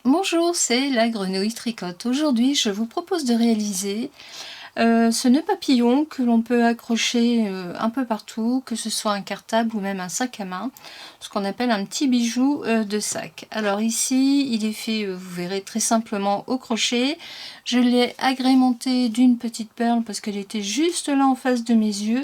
Bonjour, c'est la grenouille tricote. Aujourd'hui, je vous propose de réaliser ce nœud papillon que l'on peut accrocher un peu partout, que ce soit un cartable ou même un sac à main, ce qu'on appelle un petit bijou de sac. Alors ici, il est fait, vous verrez, très simplement au crochet. Je l'ai agrémenté d'une petite perle parce qu'elle était juste là en face de mes yeux.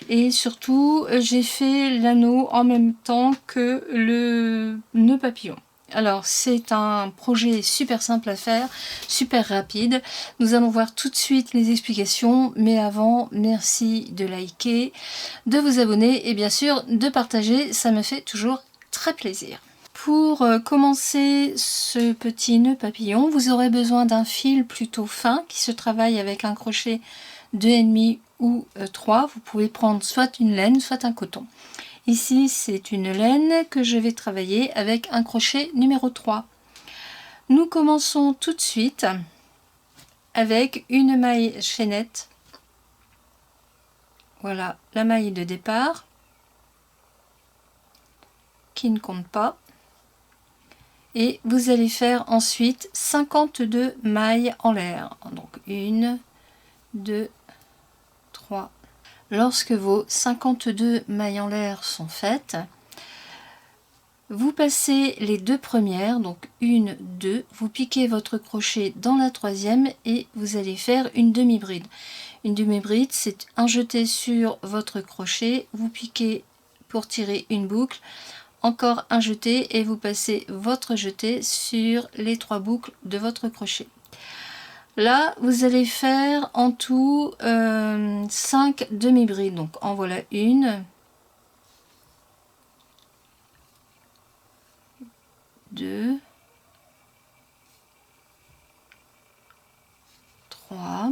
Et surtout, j'ai fait l'anneau en même temps que le nœud papillon. Alors, c'est un projet super simple à faire, super rapide. Nous allons voir tout de suite les explications, mais avant, merci de liker, de vous abonner et bien sûr de partager, ça me fait toujours très plaisir. Pour commencer ce petit nœud papillon, vous aurez besoin d'un fil plutôt fin qui se travaille avec un crochet 2,5 ou 3. Vous pouvez prendre soit une laine, soit un coton. Ici, c'est une laine que je vais travailler avec un crochet numéro 3. Nous commençons tout de suite avec une maille chaînette. Voilà la maille de départ qui ne compte pas. Et vous allez faire ensuite 52 mailles en l'air. Donc 1, 2, 3. Lorsque vos 52 mailles en l'air sont faites, vous passez les deux premières, donc 1, 2, vous piquez votre crochet dans la troisième et vous allez faire une demi-bride. Une demi-bride, c'est un jeté sur votre crochet, vous piquez pour tirer une boucle, encore un jeté et vous passez votre jeté sur les 3 boucles de votre crochet. Là, vous allez faire en tout 5 demi-brides. Donc, en voilà une, 2, 3,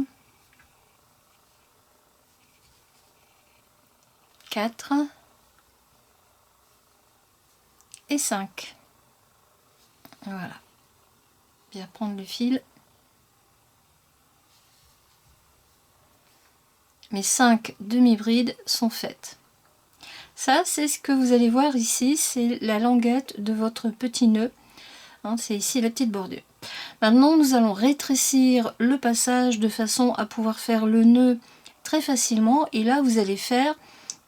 4 et 5. Voilà. Bien prendre le fil. Mes 5 demi-brides sont faites. Ça, c'est ce que vous allez voir ici, c'est la languette de votre petit nœud. Hein, c'est ici la petite bordure. Maintenant, nous allons rétrécir le passage de façon à pouvoir faire le nœud très facilement. Et là, vous allez faire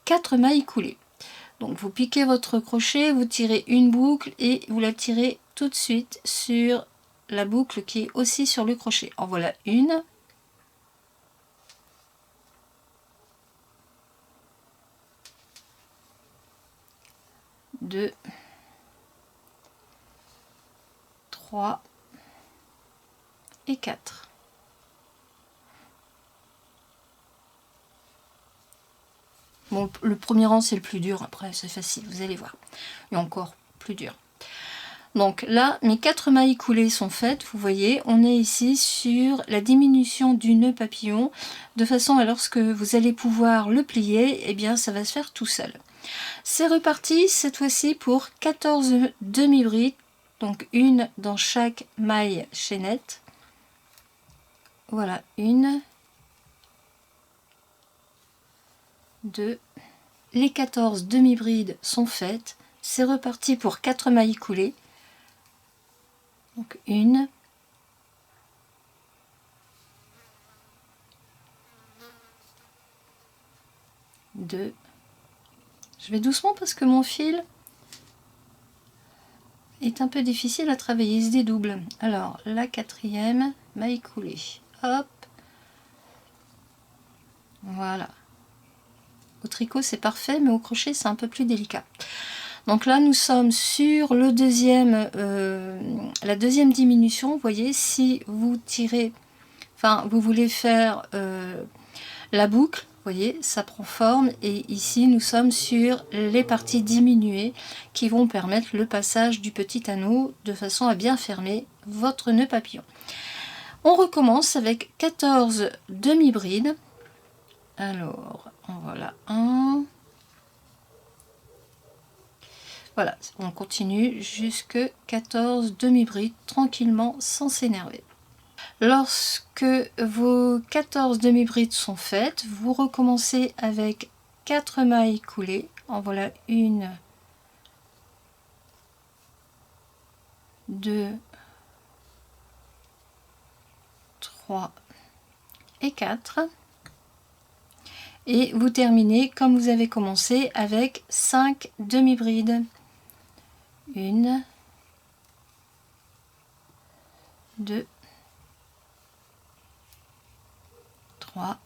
4 mailles coulées. Donc, vous piquez votre crochet, vous tirez une boucle et vous la tirez tout de suite sur la boucle qui est aussi sur le crochet. En voilà une. 2, 3 et 4. Bon, le premier rang c'est le plus dur, après c'est facile, vous allez voir. Et encore plus dur. Donc là, mes 4 mailles coulées sont faites, vous voyez, on est ici sur la diminution du nœud papillon, de façon à lorsque vous allez pouvoir le plier, eh bien ça va se faire tout seul. C'est reparti cette fois-ci pour 14 demi-brides, donc une dans chaque maille chaînette. Voilà, 1, 2, les 14 demi-brides sont faites, c'est reparti pour 4 mailles coulées. Donc 1, 2, je vais doucement parce que mon fil est un peu difficile à travailler, il se dédouble. Alors la 4e maille coulée, hop, voilà. Au tricot c'est parfait, mais au crochet c'est un peu plus délicat. Donc là nous sommes sur le la deuxième diminution. Vous voyez, si vous tirez, enfin vous voulez faire la boucle, vous voyez, ça prend forme, et ici nous sommes sur les parties diminuées qui vont permettre le passage du petit anneau de façon à bien fermer votre nœud papillon. On recommence avec 14 demi-brides. Alors, en voilà un. Voilà, on continue jusque 14 demi-brides tranquillement sans s'énerver. Lorsque vos 14 demi-brides sont faites, vous recommencez avec 4 mailles coulées. En voilà 1, 2, 3 et 4. Et vous terminez comme vous avez commencé avec 5 demi-brides. 1, 2, 3,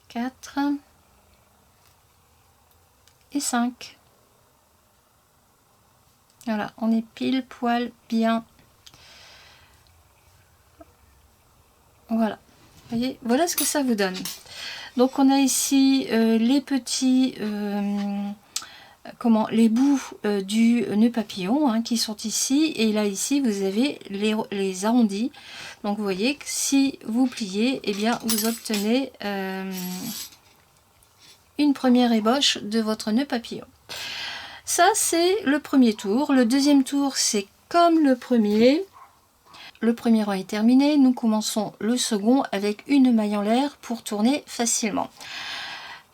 4 et 5. Voilà, on est pile poil bien. Voilà, voyez, voilà ce que ça vous donne. Donc on a ici les petits les bouts du nœud papillon hein, qui sont ici, et là ici vous avez les arrondis. Donc vous voyez que si vous pliez, et bien vous obtenez une première ébauche de votre nœud papillon. Ça c'est le premier tour. Le deuxième tour c'est comme le premier. Le premier rang est terminé, nous commençons le second avec une maille en l'air pour tourner facilement.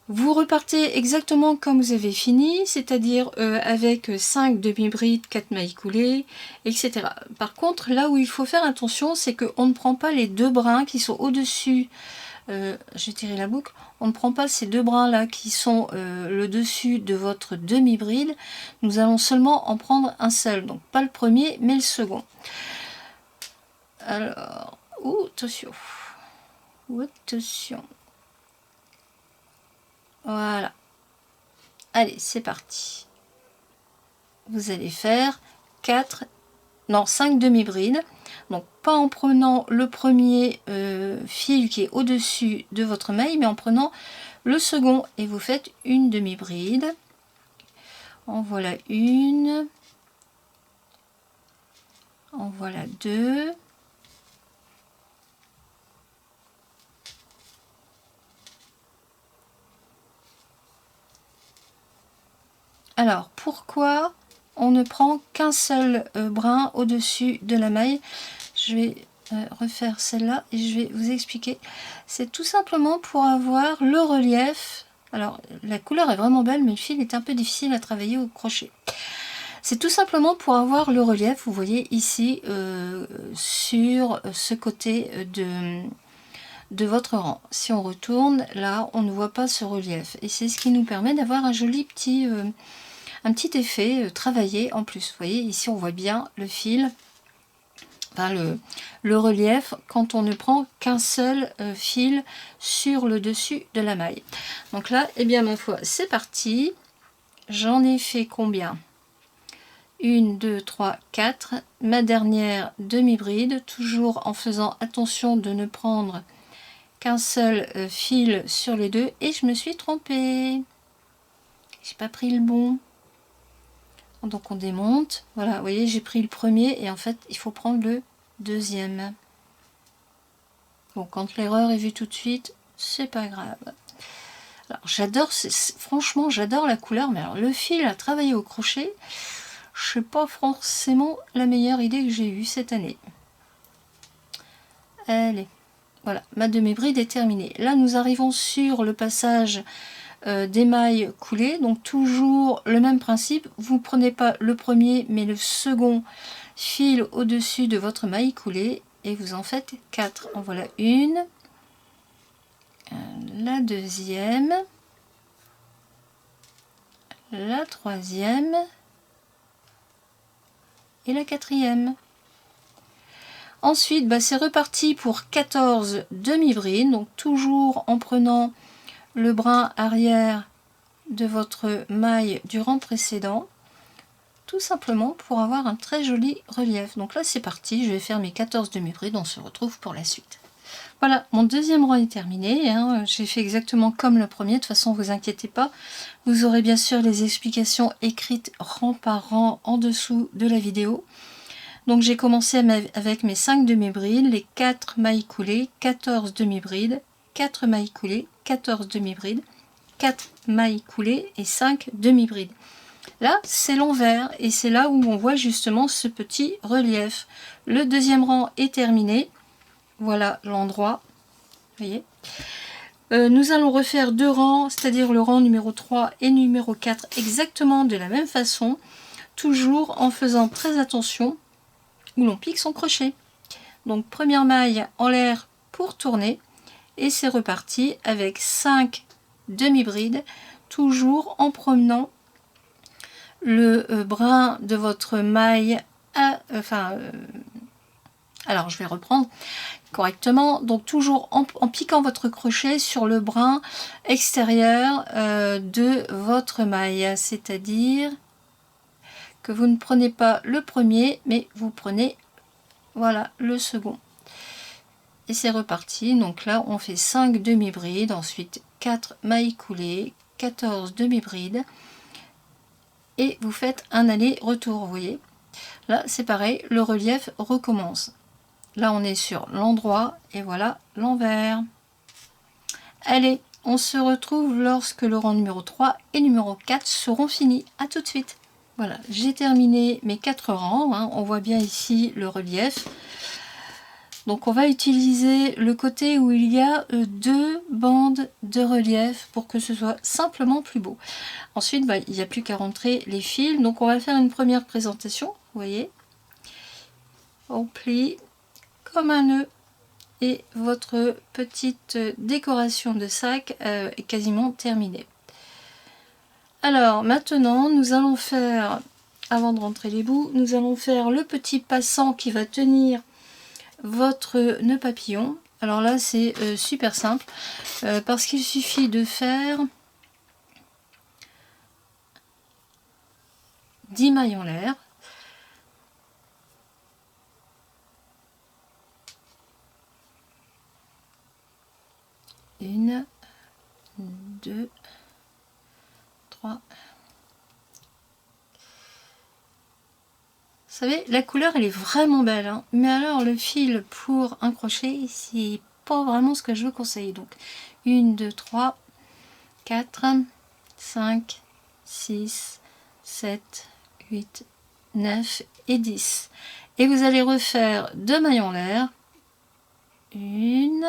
Vous repartez exactement comme vous avez fini, c'est-à-dire avec 5 demi-brides, 4 mailles coulées, etc. Par contre, là où il faut faire attention, c'est qu'on ne prend pas les deux brins qui sont au-dessus. J'ai tiré la boucle. On ne prend pas ces deux brins là qui sont le dessus de votre demi-bride. Nous allons seulement en prendre un seul, donc pas le premier, mais le second. Alors, attention, attention. Voilà. Allez, c'est parti. Vous allez faire 5 demi-brides. Donc, pas en prenant le premier fil qui est au-dessus de votre maille, mais en prenant le second. Et vous faites une demi-bride. En voilà une. En voilà deux. Alors, pourquoi on ne prend qu'un seul brin au-dessus de la maille? Je vais refaire celle-là et je vais vous expliquer. C'est tout simplement pour avoir le relief. Alors, la couleur est vraiment belle, mais le fil est un peu difficile à travailler au crochet. C'est tout simplement pour avoir le relief, vous voyez ici, sur ce côté de votre rang. Si on retourne, là, on ne voit pas ce relief. Et c'est ce qui nous permet d'avoir un joli petit... un petit effet travaillé en plus. Vous voyez, ici on voit bien le fil, enfin le relief, quand on ne prend qu'un seul fil sur le dessus de la maille. Donc là, eh bien ma foi, c'est parti. J'en ai fait combien? 1, 2, 3, 4. Ma dernière demi-bride, toujours en faisant attention de ne prendre qu'un seul fil sur les deux. Et je me suis trompée. J'ai pas pris le bon. Donc on démonte, voilà, vous voyez, j'ai pris le premier et en fait il faut prendre le deuxième. Bon, quand l'erreur est vue tout de suite, c'est pas grave. Alors j'adore, franchement j'adore la couleur, mais alors le fil à travailler au crochet, je sais pas forcément la meilleure idée que j'ai eue cette année. Allez, voilà, ma demi-bride est terminée. Là nous arrivons sur le passage des mailles coulées, donc toujours le même principe, vous ne prenez pas le premier mais le second fil au-dessus de votre maille coulée et vous en faites 4. En voilà une, la deuxième, la troisième et la quatrième. Ensuite, c'est reparti pour 14 demi-brides, donc toujours en prenant le brin arrière de votre maille du rang précédent, tout simplement pour avoir un très joli relief. Donc là c'est parti, je vais faire mes 14 demi-brides, on se retrouve pour la suite. Voilà, mon deuxième rang est terminé, hein. J'ai fait exactement comme le premier, de toute façon vous inquiétez pas, vous aurez bien sûr les explications écrites rang par rang en dessous de la vidéo. Donc j'ai commencé avec mes 5 demi-brides, les 4 mailles coulées, 14 demi-brides, 4 mailles coulées, 14 demi-brides, 4 mailles coulées et 5 demi-brides. Là c'est l'envers et c'est là où on voit justement ce petit relief. Le deuxième rang est terminé, voilà l'endroit, vous voyez. Nous allons refaire 2 rangs, c'est-à-dire le rang numéro 3 et numéro 4 exactement de la même façon, toujours en faisant très attention où l'on pique son crochet. Donc première maille en l'air pour tourner et c'est reparti avec 5 demi-brides, toujours en promenant le brin de votre maille alors je vais reprendre correctement, donc toujours en piquant votre crochet sur le brin extérieur de votre maille, c'est-à-dire que vous ne prenez pas le premier mais vous prenez voilà le second et c'est reparti. Donc là on fait 5 demi-brides, ensuite 4 mailles coulées, 14 demi-brides et vous faites un aller-retour. Vous voyez là c'est pareil, le relief recommence. Là on est sur l'endroit et voilà l'envers. Allez, on se retrouve lorsque le rang numéro 3 et numéro 4 seront finis. À tout de suite. Voilà, j'ai terminé mes 4 rangs, hein. On voit bien ici le relief. Donc on va utiliser le côté où il y a 2 bandes de relief pour que ce soit simplement plus beau. Ensuite, il n'y a plus qu'à rentrer les fils. Donc on va faire une première présentation, vous voyez. On plie comme un nœud et votre petite décoration de sac est quasiment terminée. Alors maintenant nous allons faire, avant de rentrer les bouts, nous allons faire le petit passant qui va tenir votre nœud papillon. Alors là c'est super simple parce qu'il suffit de faire 10 mailles en l'air. Une, 2, 3. Vous savez, la couleur elle est vraiment belle, hein. Mais alors le fil pour un crochet, c'est pas vraiment ce que je vous conseille. Donc 1, 2, 3, 4, 5, 6, 7, 8, 9 et 10. Et vous allez refaire 2 mailles en l'air. Une,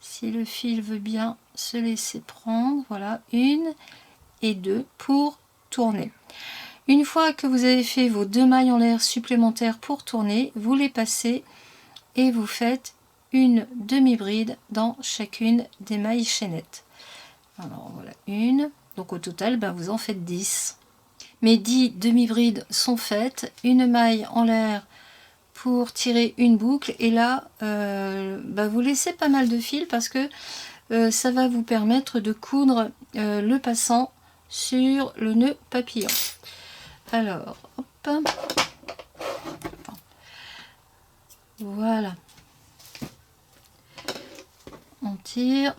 si le fil veut bien se laisser prendre, voilà, 1 et 2 pour tourner. Une fois que vous avez fait vos 2 mailles en l'air supplémentaires pour tourner, vous les passez et vous faites une demi-bride dans chacune des mailles chaînettes. Alors voilà, une, donc au total vous en faites 10. Mes 10 demi-brides sont faites, une maille en l'air pour tirer une boucle et là vous laissez pas mal de fil parce que ça va vous permettre de coudre le passant sur le nœud papillon. Alors hop, voilà, on tire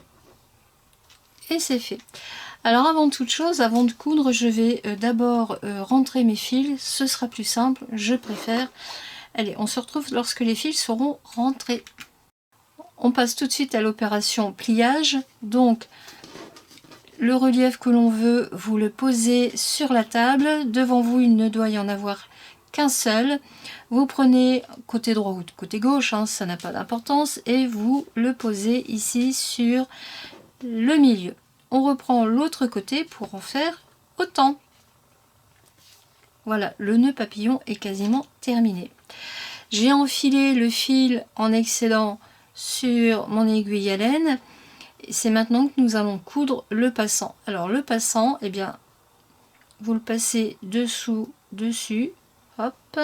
et c'est fait. Alors avant toute chose, avant de coudre, je vais d'abord rentrer mes fils, ce sera plus simple, je préfère. Allez, on se retrouve lorsque les fils seront rentrés. On passe tout de suite à l'opération pliage. Donc, le relief que l'on veut, vous le posez sur la table. Devant vous, il ne doit y en avoir qu'un seul. Vous prenez côté droit ou côté gauche, hein, ça n'a pas d'importance, et vous le posez ici sur le milieu. On reprend l'autre côté pour en faire autant. Voilà, le nœud papillon est quasiment terminé. J'ai enfilé le fil en excédent sur mon aiguille à laine. C'est maintenant que nous allons coudre le passant. Alors le passant, eh bien, vous le passez dessous, dessus, hop,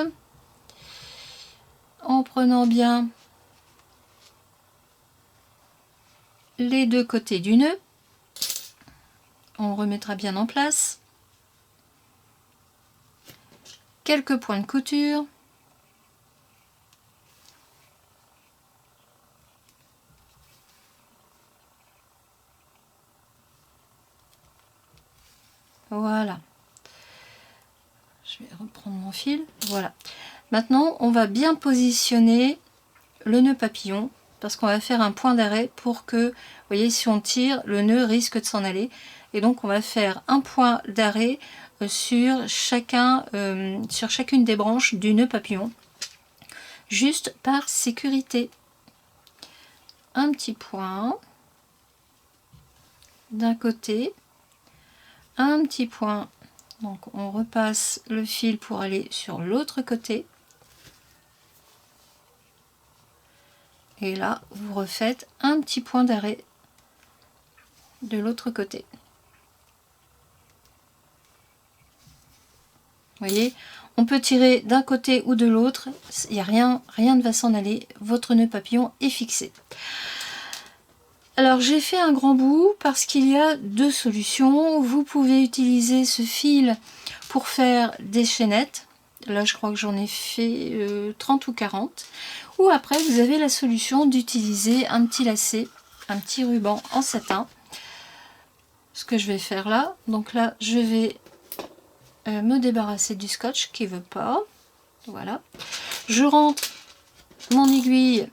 en prenant bien les deux côtés du nœud. On remettra bien en place. Quelques points de couture. Voilà. Je vais reprendre mon fil. Voilà. Maintenant, on va bien positionner le nœud papillon parce qu'on va faire un point d'arrêt pour que, vous voyez, si on tire, le nœud risque de s'en aller. Et donc, on va faire un point d'arrêt sur chacune des branches du nœud papillon, juste par sécurité. Un petit point. d'un côté, un petit point, donc on repasse le fil pour aller sur l'autre côté, et là vous refaites un petit point d'arrêt de l'autre côté. Vous voyez, on peut tirer d'un côté ou de l'autre, il n'y a rien ne va s'en aller, votre nœud papillon est fixé. Alors j'ai fait un grand bout parce qu'il y a deux solutions. Vous pouvez utiliser ce fil pour faire des chaînettes. Là je crois que j'en ai fait 30 ou 40. Ou après vous avez la solution d'utiliser un petit lacet, un petit ruban en satin. Ce que je vais faire là, donc là je vais me débarrasser du scotch qui veut pas. Voilà. Je rentre mon aiguille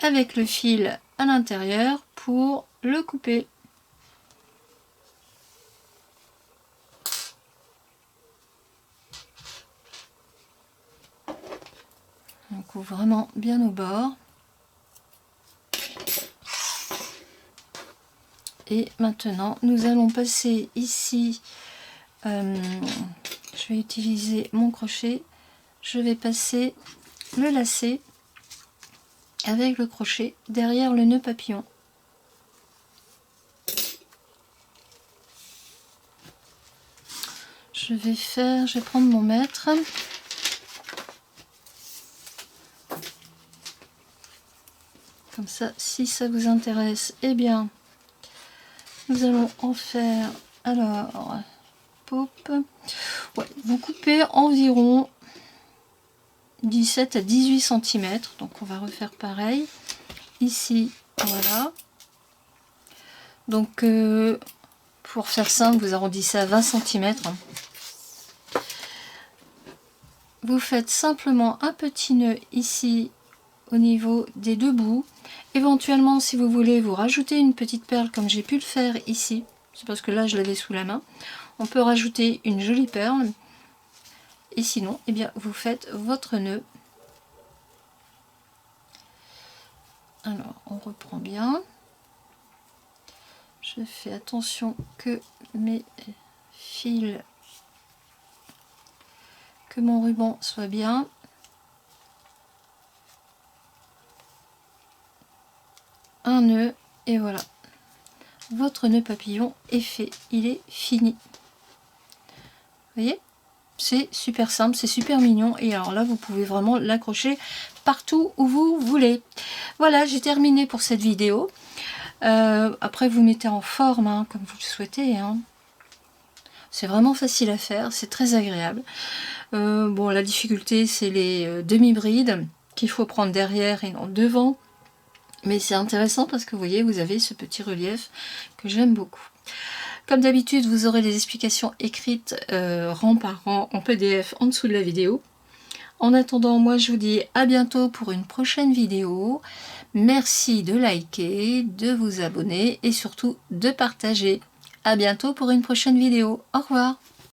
avec le fil à l'intérieur pour le couper. On coupe vraiment bien au bord. Et maintenant, nous allons passer ici. Je vais utiliser mon crochet. Je vais passer le lacet avec le crochet derrière le nœud papillon. Je vais prendre mon mètre. Comme ça, si ça vous intéresse, eh bien, nous allons en faire, alors, pop, ouais, vous coupez environ 17 à 18 cm, donc on va refaire pareil, ici, voilà. Donc, pour faire simple, vous arrondissez à 20 cm. Vous faites simplement un petit nœud ici, au niveau des deux bouts. Éventuellement, si vous voulez, vous rajoutez une petite perle comme j'ai pu le faire ici. C'est parce que là, je l'avais sous la main. On peut rajouter une jolie perle. Et sinon, eh bien, vous faites votre nœud. Alors, on reprend bien. Je fais attention que mes fils, que mon ruban soit bien. Un nœud et voilà, votre nœud papillon est fait, il est fini. Vous voyez, c'est super simple, c'est super mignon, et alors là vous pouvez vraiment l'accrocher partout où vous voulez. Voilà, j'ai terminé pour cette vidéo. Après vous mettez en forme hein, comme vous le souhaitez hein. C'est vraiment facile à faire, c'est très agréable. Bon, la difficulté c'est les demi-brides qu'il faut prendre derrière et non devant. Mais c'est intéressant parce que vous voyez, vous avez ce petit relief que j'aime beaucoup. Comme d'habitude, vous aurez les explications écrites rang par rang en PDF en dessous de la vidéo. En attendant, moi je vous dis à bientôt pour une prochaine vidéo. Merci de liker, de vous abonner et surtout de partager. À bientôt pour une prochaine vidéo. Au revoir.